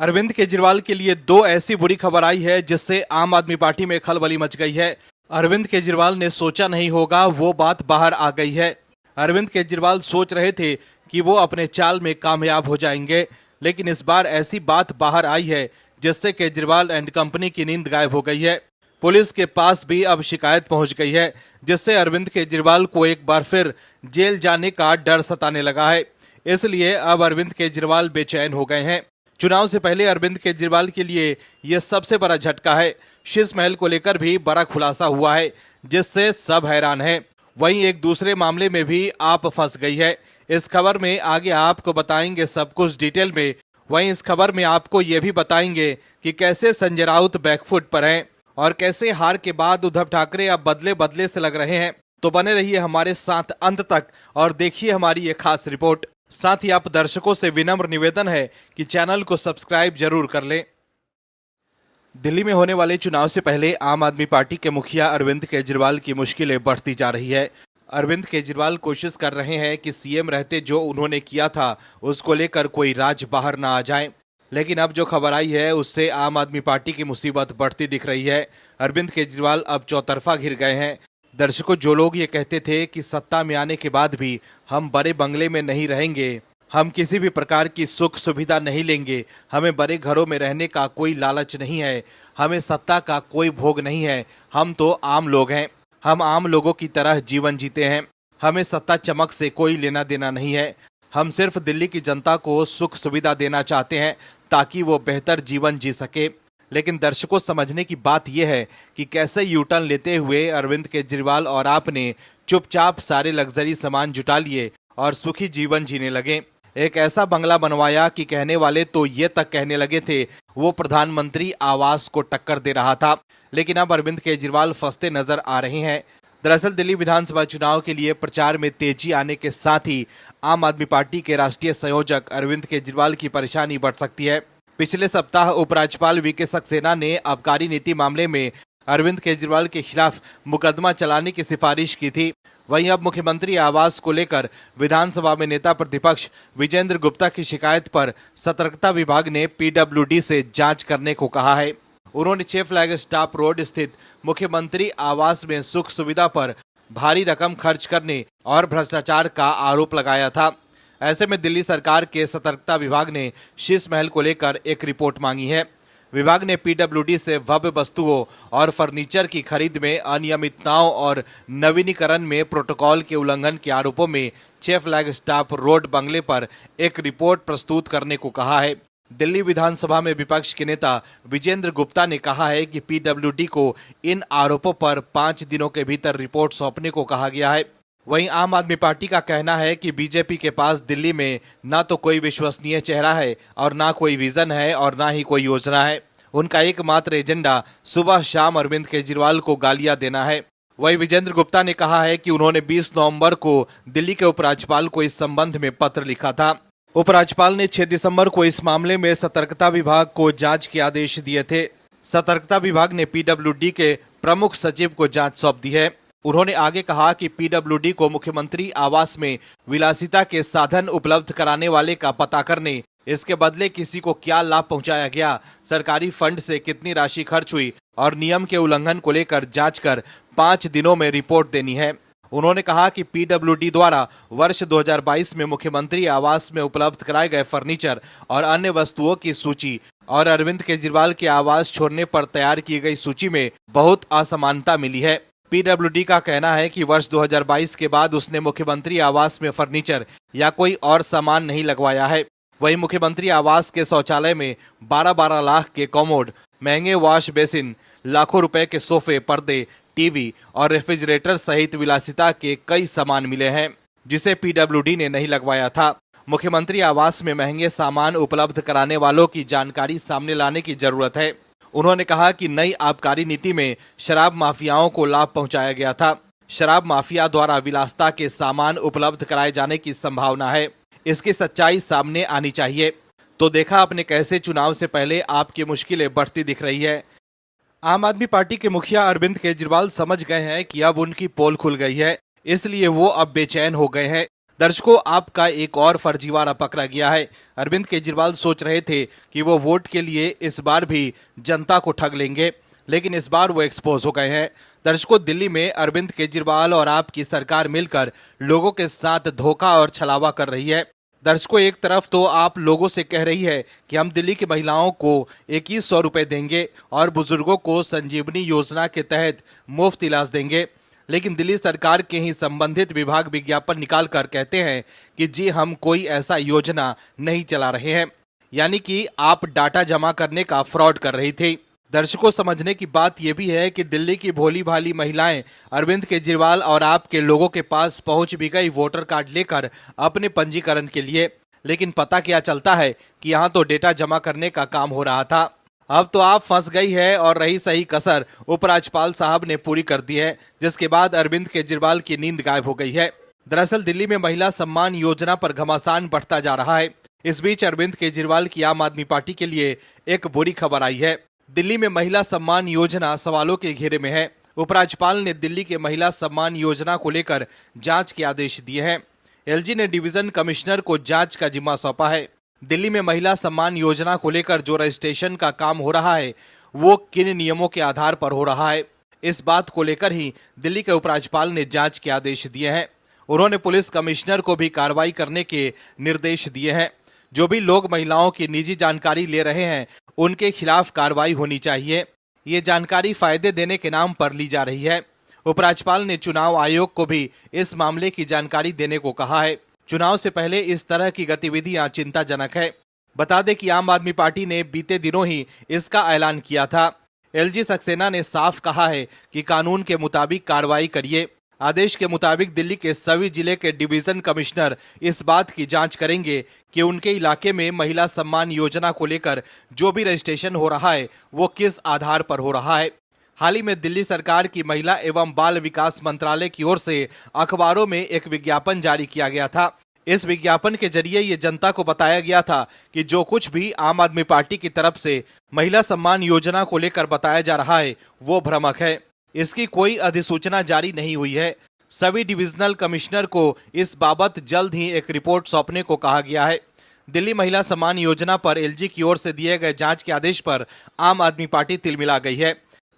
अरविंद केजरीवाल के लिए दो ऐसी बुरी खबर आई है जिससे आम आदमी पार्टी में खलबली मच गई है। अरविंद केजरीवाल ने सोचा नहीं होगा वो बात बाहर आ गई है। अरविंद केजरीवाल सोच रहे थे कि वो अपने चाल में कामयाब हो जाएंगे, लेकिन इस बार ऐसी बात बाहर आई है जिससे केजरीवाल एंड कंपनी की नींद गायब हो गई है। पुलिस के पास भी अब शिकायत पहुंच गई है, जिससे अरविंद केजरीवाल को एक बार फिर जेल जाने का डर सताने लगा है। इसलिए अब अरविंद केजरीवाल बेचैन हो गए हैं। चुनाव से पहले अरविंद केजरीवाल के लिए यह सबसे बड़ा झटका है। शीश महल को लेकर भी बड़ा खुलासा हुआ है, जिससे सब हैरान हैं। वहीं एक दूसरे मामले में भी आप फंस गई है। इस खबर में आगे आपको बताएंगे सब कुछ डिटेल में। वहीं इस खबर में आपको ये भी बताएंगे कि कैसे संजय राउत बैकफुट पर हैं और कैसे हार के बाद उद्धव ठाकरे अब बदले बदले से लग रहे हैं। तो बने रहिए हमारे साथ अंत तक और देखिए हमारी ये खास रिपोर्ट। साथ ही आप दर्शकों से विनम्र निवेदन है कि चैनल को सब्सक्राइब जरूर कर लें। दिल्ली में होने वाले चुनाव से पहले आम आदमी पार्टी के मुखिया अरविंद केजरीवाल की मुश्किलें बढ़ती जा रही है। अरविंद केजरीवाल कोशिश कर रहे हैं कि सीएम रहते जो उन्होंने किया था उसको लेकर कोई राज बाहर ना आ जाए, लेकिन अब जो खबर आई है उससे आम आदमी पार्टी की मुसीबत बढ़ती दिख रही है। अरविंद केजरीवाल अब चौतरफा घिर गए हैं। दर्शकों, जो लोग ये कहते थे कि सत्ता में आने के बाद भी हम बड़े बंगले में नहीं रहेंगे, हम किसी भी प्रकार की सुख सुविधा नहीं लेंगे, हमें बड़े घरों में रहने का कोई लालच नहीं है, हमें सत्ता का कोई भोग नहीं है, हम तो आम लोग हैं, हम आम लोगों की तरह जीवन जीते हैं, हमें सत्ता चमक से कोई लेना देना नहीं है, हम सिर्फ दिल्ली की जनता को सुख सुविधा देना चाहते हैं ताकि वो बेहतर जीवन जी सके। लेकिन दर्शकों, समझने की बात यह है कि कैसे यू टर्न लेते हुए अरविंद केजरीवाल और आपने चुपचाप सारे लग्जरी सामान जुटा लिए और सुखी जीवन जीने लगे। एक ऐसा बंगला बनवाया कि कहने वाले तो ये तक कहने लगे थे वो प्रधानमंत्री आवास को टक्कर दे रहा था। लेकिन अब अरविंद केजरीवाल फंसते नजर आ रहे हैं। दरअसल दिल्ली विधानसभा चुनाव के लिए प्रचार में तेजी आने के साथ ही आम आदमी पार्टी के राष्ट्रीय संयोजक अरविंद केजरीवाल की परेशानी बढ़ सकती है। पिछले सप्ताह उपराज्यपाल वीके सक्सेना ने आबकारी नीति मामले में अरविंद केजरीवाल के खिलाफ मुकदमा चलाने की सिफारिश की थी। वहीं अब मुख्यमंत्री आवास को लेकर विधानसभा में नेता प्रतिपक्ष विजेंद्र गुप्ता की शिकायत पर सतर्कता विभाग ने पीडब्ल्यूडी से जांच करने को कहा है। उन्होंने 6 फ्लैग स्टॉप रोड स्थित मुख्यमंत्री आवास में सुख सुविधा पर भारी रकम खर्च करने और भ्रष्टाचार का आरोप लगाया था। ऐसे में दिल्ली सरकार के सतर्कता विभाग ने शीश महल को लेकर एक रिपोर्ट मांगी है। विभाग ने पीडब्ल्यूडी से भव्य वस्तुओं और फर्नीचर की खरीद में अनियमितताओं और नवीनीकरण में प्रोटोकॉल के उल्लंघन के आरोपों में 6 फ्लैग स्टॉप रोड बंगले पर एक रिपोर्ट प्रस्तुत करने को कहा है। दिल्ली विधानसभा में विपक्ष के नेता विजेंद्र गुप्ता ने कहा है कि पीडब्ल्यूडी को इन आरोपों पर 5 दिनों के भीतर रिपोर्ट सौंपने को कहा गया है। वहीं आम आदमी पार्टी का कहना है कि बीजेपी के पास दिल्ली में ना तो कोई विश्वसनीय चेहरा है और ना कोई विजन है और ना ही कोई योजना है। उनका एकमात्र एजेंडा सुबह शाम अरविंद केजरीवाल को गालियां देना है। वहीं विजेंद्र गुप्ता ने कहा है कि उन्होंने 20 नवंबर को दिल्ली के उपराज्यपाल को इस संबंध में पत्र लिखा था। उपराज्यपाल ने 6 दिसंबर को इस मामले में सतर्कता विभाग को जांच के आदेश दिए थे। सतर्कता विभाग ने पीडब्ल्यूडी के प्रमुख सचिव को जांच सौंप दी है। उन्होंने आगे कहा कि पीडब्ल्यूडी को मुख्यमंत्री आवास में विलासिता के साधन उपलब्ध कराने वाले का पता करने, इसके बदले किसी को क्या लाभ पहुंचाया गया, सरकारी फंड से कितनी राशि खर्च हुई और नियम के उल्लंघन को लेकर जांच कर 5 दिनों में रिपोर्ट देनी है। उन्होंने कहा कि पीडब्ल्यूडी द्वारा वर्ष 2022 में मुख्यमंत्री आवास में उपलब्ध कराए गए फर्नीचर और अन्य वस्तुओं की सूची और अरविंद केजरीवाल के आवास छोड़ने पर तैयार की गई सूची में बहुत असमानता मिली है। पीडब्ल्यूडी का कहना है कि वर्ष 2022 के बाद उसने मुख्यमंत्री आवास में फर्नीचर या कोई और सामान नहीं लगवाया है। वहीं मुख्यमंत्री आवास के शौचालय में 12-12 लाख के कॉमोड, महंगे वॉश बेसिन, लाखों रुपए के सोफे, पर्दे, टीवी और रेफ्रिजरेटर सहित विलासिता के कई सामान मिले हैं, जिसे पीडब्ल्यूडी ने नहीं लगवाया था। मुख्यमंत्री आवास में महंगे सामान उपलब्ध कराने वालों की जानकारी सामने लाने की जरूरत है। उन्होंने कहा कि नई आबकारी नीति में शराब माफियाओं को लाभ पहुंचाया गया था। शराब माफिया द्वारा विलासिता के सामान उपलब्ध कराए जाने की संभावना है। इसकी सच्चाई सामने आनी चाहिए। तो देखा आपने कैसे चुनाव से पहले आपकी मुश्किलें बढ़ती दिख रही है। आम आदमी पार्टी के मुखिया अरविंद केजरीवाल समझ गए हैं कि अब उनकी पोल खुल गई है, इसलिए वो अब बेचैन हो गए हैं। दर्शकों, आपका एक और फर्जीवाड़ा पकड़ा गया है। अरविंद केजरीवाल सोच रहे थे कि वो वोट के लिए इस बार भी जनता को ठग लेंगे, लेकिन इस बार वो एक्सपोज हो गए हैं। दर्शकों, दिल्ली में अरविंद केजरीवाल और आपकी सरकार मिलकर लोगों के साथ धोखा और छलावा कर रही है। दर्शकों, एक तरफ तो आप लोगों से कह रही है कि हम दिल्ली की महिलाओं को 2100 रुपए देंगे और बुजुर्गों को संजीवनी योजना के तहत मुफ्त इलाज देंगे, लेकिन दिल्ली सरकार के ही संबंधित विभाग विज्ञापन निकालकर कहते हैं कि जी हम कोई ऐसा योजना नहीं चला रहे हैं, यानी कि आप डाटा जमा करने का फ्रॉड कर रही थी। दर्शकों, समझने की बात यह भी है कि दिल्ली की भोली भाली महिलाएं अरविंद केजरीवाल और आपके लोगों के पास पहुंच भी गई वोटर कार्ड लेकर अपने पंजीकरण के लिए, लेकिन पता क्या चलता है कि यहां तो डेटा जमा करने का काम हो रहा था। अब तो आप फंस गई है और रही सही कसर उपराज्यपाल साहब ने पूरी कर दी है, जिसके बाद अरविंद केजरीवाल की नींद गायब हो गई है। दरअसल दिल्ली में महिला सम्मान योजना पर घमासान बढ़ता जा रहा है। इस बीच अरविंद केजरीवाल की आम आदमी पार्टी के लिए एक बुरी खबर आई है। दिल्ली में महिला सम्मान योजना सवालों के घेरे में है। उपराज्यपाल ने दिल्ली के महिला सम्मान योजना को लेकर जांच के आदेश दिए हैं। एलजी ने डिवीजन कमिश्नर को जांच का जिम्मा सौंपा है। दिल्ली में महिला सम्मान योजना को लेकर जो रजिस्ट्रेशन का काम हो रहा है वो किन नियमों के आधार पर हो रहा है, इस बात को लेकर ही दिल्ली के उपराज्यपाल ने जांच के आदेश दिए हैं। उन्होंने पुलिस कमिश्नर को भी कार्रवाई करने के निर्देश दिए हैं। जो भी लोग महिलाओं की निजी जानकारी ले रहे हैं उनके खिलाफ कार्रवाई होनी चाहिए। ये जानकारी फायदे देने के नाम पर ली जा रही है। उपराज्यपाल ने चुनाव आयोग को भी इस मामले की जानकारी देने को कहा है। चुनाव से पहले इस तरह की गतिविधियां चिंताजनक है। बता दें कि आम आदमी पार्टी ने बीते दिनों ही इसका ऐलान किया था। एलजी सक्सेना ने साफ कहा है कि कानून के मुताबिक कार्रवाई करिए। आदेश के मुताबिक दिल्ली के सभी जिले के डिवीजन कमिश्नर इस बात की जांच करेंगे कि उनके इलाके में महिला सम्मान योजना को लेकर जो भी रजिस्ट्रेशन हो रहा है वो किस आधार पर हो रहा है। हाल ही में दिल्ली सरकार की महिला एवं बाल विकास मंत्रालय की ओर से अखबारों में एक विज्ञापन जारी किया गया था। इस विज्ञापन के जरिए ये जनता को बताया गया था कि जो कुछ भी आम आदमी पार्टी की तरफ से महिला सम्मान योजना को लेकर बताया जा रहा है वो भ्रामक है। इसकी कोई अधिसूचना जारी नहीं हुई है। सभी डिविजनल कमिश्नर को इस बाबत जल्द ही एक रिपोर्ट सौंपने को कहा गया है। दिल्ली महिला सम्मान योजना पर एलजी की ओर से दिए गए जांच के आदेश पर आम आदमी पार्टी तिलमिला गई है।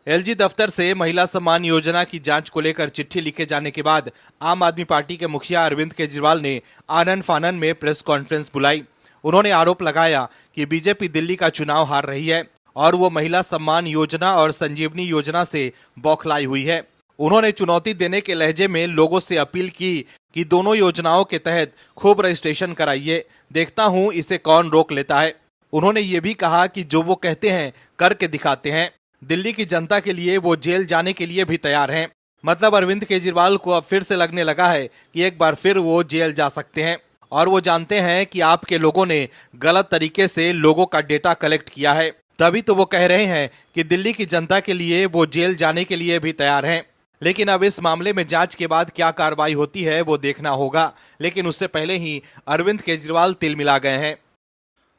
एलजी दफ्तर से महिला सम्मान योजना की जांच को लेकर चिट्ठी लिखे जाने के बाद आम आदमी पार्टी के मुखिया अरविंद केजरीवाल ने आनन फानन में प्रेस कॉन्फ्रेंस बुलाई। उन्होंने आरोप लगाया कि बीजेपी दिल्ली का चुनाव हार रही है और वो महिला सम्मान योजना और संजीवनी योजना से बौखलाई हुई है। उन्होंने चुनौती देने के लहजे में लोगों से अपील की कि दोनों योजनाओं के तहत खूब रजिस्ट्रेशन कराइए, देखता हूं इसे कौन रोक लेता है। उन्होंने ये भी कहा कि जो वो कहते हैं करके दिखाते हैं। दिल्ली की जनता के लिए वो जेल जाने के लिए भी तैयार हैं। मतलब अरविंद केजरीवाल को अब फिर से लगने लगा है कि एक बार फिर वो जेल जा सकते हैं और वो जानते हैं कि आपके लोगों ने गलत तरीके से लोगों का डेटा कलेक्ट किया है, तभी तो वो कह रहे हैं कि दिल्ली की जनता के लिए वो जेल जाने के लिए भी तैयार हैं। लेकिन अब इस मामले में जांच के बाद क्या कार्रवाई होती है वो देखना होगा, लेकिन उससे पहले ही अरविंद केजरीवाल तिलमिला गए हैं।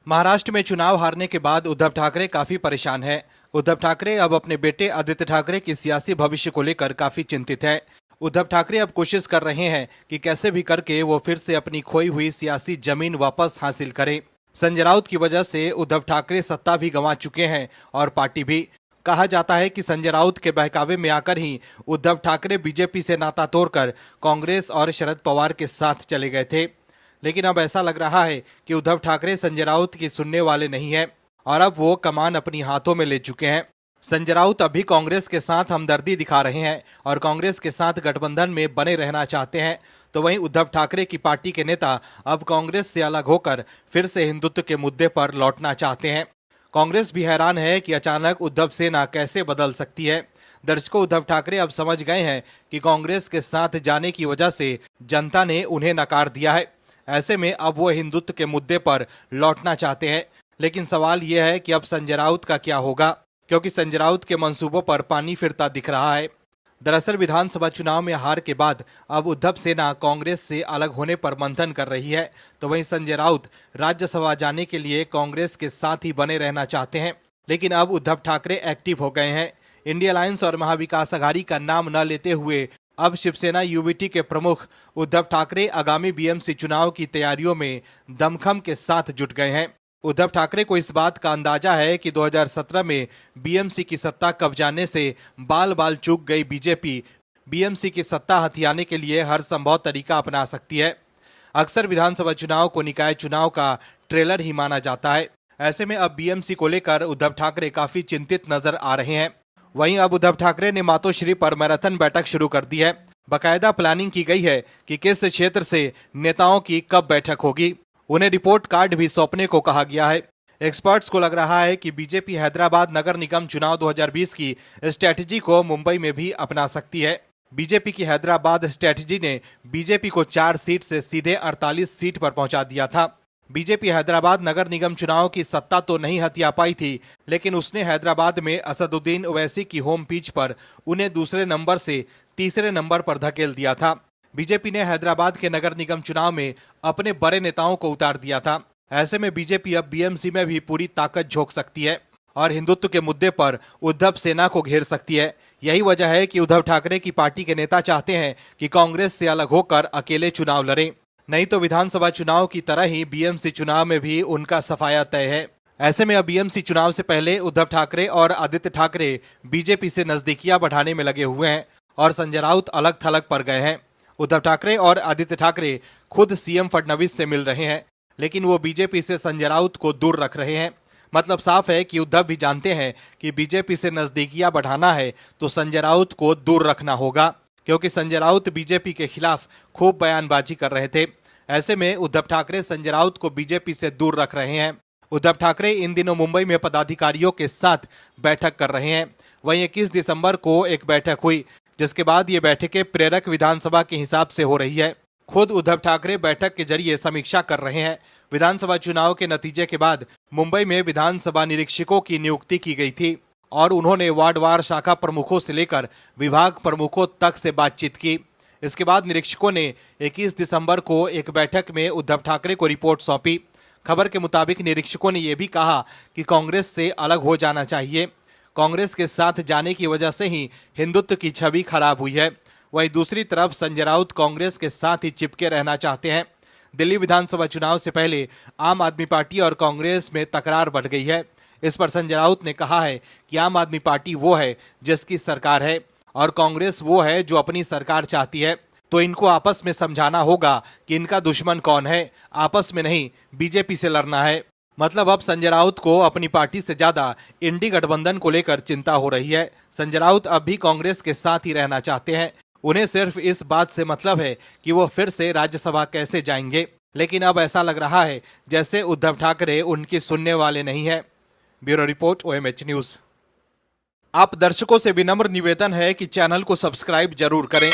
महाराष्ट्र में चुनाव हारने के बाद उद्धव ठाकरे काफी परेशान हैं। उद्धव ठाकरे अब अपने बेटे आदित्य ठाकरे के सियासी भविष्य को लेकर काफी चिंतित हैं। उद्धव ठाकरे अब कोशिश कर रहे हैं कि कैसे भी करके वो फिर से अपनी खोई हुई सियासी जमीन वापस हासिल करें। संजय राउत की वजह से उद्धव ठाकरे सत्ता भी गंवा चुके हैं और पार्टी भी। कहा जाता है कि संजय राउत के बहकावे में आकर ही उद्धव ठाकरे बीजेपी से नाता तोड़कर कांग्रेस और शरद पवार के साथ चले गए थे। लेकिन अब ऐसा लग रहा है कि उद्धव ठाकरे संजय राउत की सुनने वाले नहीं हैं और अब वो कमान अपनी हाथों में ले चुके हैं। संजय राउत अभी कांग्रेस के साथ हमदर्दी दिखा रहे हैं और कांग्रेस के साथ गठबंधन में बने रहना चाहते हैं, तो वहीं उद्धव ठाकरे की पार्टी के नेता अब कांग्रेस से अलग होकर फिर से हिंदुत्व के मुद्दे पर लौटना चाहते हैं। कांग्रेस भी हैरान है कि अचानक उद्धव सेना कैसे बदल सकती है। दर्शकों, उद्धव ठाकरे अब समझ गए हैं कि कांग्रेस के साथ जाने की वजह से जनता ने उन्हें नकार दिया है। ऐसे में अब वो हिंदुत्व के मुद्दे पर लौटना चाहते हैं। लेकिन सवाल यह है कि अब संजय राउत का क्या होगा, क्योंकि संजय राउत के मंसूबों पर पानी फिरता दिख रहा है। दरअसल विधानसभा चुनाव में हार के बाद अब उद्धव सेना कांग्रेस से अलग होने पर मंथन कर रही है, तो वहीं संजय राउत राज्यसभा जाने के लिए कांग्रेस के साथ ही बने रहना चाहते हैं। लेकिन अब उद्धव ठाकरे एक्टिव हो गए हैं। इंडिया अलायंस और महाविकास अघाड़ी का नाम न लेते हुए अब शिवसेना यूबीटी के प्रमुख उद्धव ठाकरे आगामी बीएमसी चुनाव की तैयारियों में दमखम के साथ जुट गए हैं। उद्धव ठाकरे को इस बात का अंदाजा है कि 2017 में बीएमसी की सत्ता कब्जाने से बाल बाल चूक गई बीजेपी बीएमसी की सत्ता हथियाने के लिए हर संभव तरीका अपना सकती है। अक्सर विधानसभा चुनाव को निकाय चुनाव का ट्रेलर ही माना जाता है। ऐसे में अब बीएमसी को लेकर उद्धव ठाकरे काफी चिंतित नजर आ रहे हैं। वहीं अब उद्धव ठाकरे ने मातोश्री पर मैराथन बैठक शुरू कर दी है। बकायदा प्लानिंग की गई है कि किस क्षेत्र से नेताओं की कब बैठक होगी। उन्हें रिपोर्ट कार्ड भी सौंपने को कहा गया है। एक्सपर्ट्स को लग रहा है कि बीजेपी हैदराबाद नगर निगम चुनाव 2020 की स्ट्रेटजी को मुंबई में भी अपना सकती है। बीजेपी की हैदराबाद स्ट्रेटजी ने बीजेपी को 4 सीट से सीधे 48 सीट पर पहुंचा दिया था। बीजेपी हैदराबाद नगर निगम चुनाव की सत्ता तो नहीं हथिया पाई थी, लेकिन उसने हैदराबाद में असदुद्दीन ओवैसी की होम पिच पर उन्हें दूसरे नंबर से तीसरे नंबर पर धकेल दिया था। बीजेपी ने हैदराबाद के नगर निगम चुनाव में अपने बड़े नेताओं को उतार दिया था। ऐसे में बीजेपी अब बीएमसी में भी पूरी ताकत झोंक सकती है और हिंदुत्व के मुद्दे पर उद्धव सेना को घेर सकती है। यही वजह है कि उद्धव ठाकरे की पार्टी के नेता चाहते हैं कि कांग्रेस से अलग होकर अकेले चुनाव लड़ें, नहीं तो विधानसभा चुनाव की तरह ही बीएमसी चुनाव में भी उनका सफाया तय है। ऐसे में अब बीएमसी चुनाव से पहले उद्धव ठाकरे और आदित्य ठाकरे बीजेपी से नजदीकियां बढ़ाने में लगे हुए हैं और संजय राउत अलग थलग पर गए हैं। उद्धव ठाकरे और आदित्य ठाकरे खुद सीएम फडणवीस से मिल रहे हैं, लेकिन वो बीजेपी से संजय राउत को दूर रख रहे हैं। मतलब साफ है कि उद्धव भी जानते हैं कि बीजेपी से नजदीकियां बढ़ाना है तो संजय राउत को दूर रखना होगा, क्योंकि संजय राउत बीजेपी के खिलाफ खूब बयानबाजी कर रहे थे। ऐसे में उद्धव ठाकरे संजय राउत को बीजेपी से दूर रख रहे हैं। उद्धव ठाकरे इन दिनों मुंबई में पदाधिकारियों के साथ बैठक कर रहे हैं। वहीं 21 दिसंबर को एक बैठक हुई, जिसके बाद ये बैठकें प्रेरक विधानसभा के हिसाब से हो रही है। खुद उद्धव ठाकरे बैठक के जरिए समीक्षा कर रहे हैं। विधानसभा चुनाव के नतीजे के बाद मुंबई में विधानसभा निरीक्षकों की नियुक्ति की गई थी और उन्होंने वार्डवार शाखा प्रमुखों से लेकर विभाग प्रमुखों तक से बातचीत की। इसके बाद निरीक्षकों ने 21 दिसंबर को एक बैठक में उद्धव ठाकरे को रिपोर्ट सौंपी। खबर के मुताबिक निरीक्षकों ने यह भी कहा कि कांग्रेस से अलग हो जाना चाहिए। कांग्रेस के साथ जाने की वजह से ही हिंदुत्व की छवि खराब हुई है। वहीं दूसरी तरफ संजय राउत कांग्रेस के साथ ही चिपके रहना चाहते हैं। दिल्ली विधानसभा चुनाव से पहले आम आदमी पार्टी और कांग्रेस में तकरार बढ़ गई है। इस पर संजय राउत ने कहा है कि आम आदमी पार्टी वो है जिसकी सरकार है और कांग्रेस वो है जो अपनी सरकार चाहती है, तो इनको आपस में समझाना होगा कि इनका दुश्मन कौन है, आपस में नहीं बीजेपी से लड़ना है। मतलब अब संजय राउत को अपनी पार्टी से ज्यादा इंडी गठबंधन को लेकर चिंता हो रही है। संजय राउत अब भी कांग्रेस के साथ ही रहना चाहते हैं। उन्हें सिर्फ इस बात से मतलब है कि वो फिर से राज्यसभा कैसे जाएंगे, लेकिन अब ऐसा लग रहा है जैसे उद्धव ठाकरे उनकी सुनने वाले नहीं है। Bureau report, OMH news. आप दर्शकों से विनम्र निवेदन है कि चैनल को सब्सक्राइब जरूर करें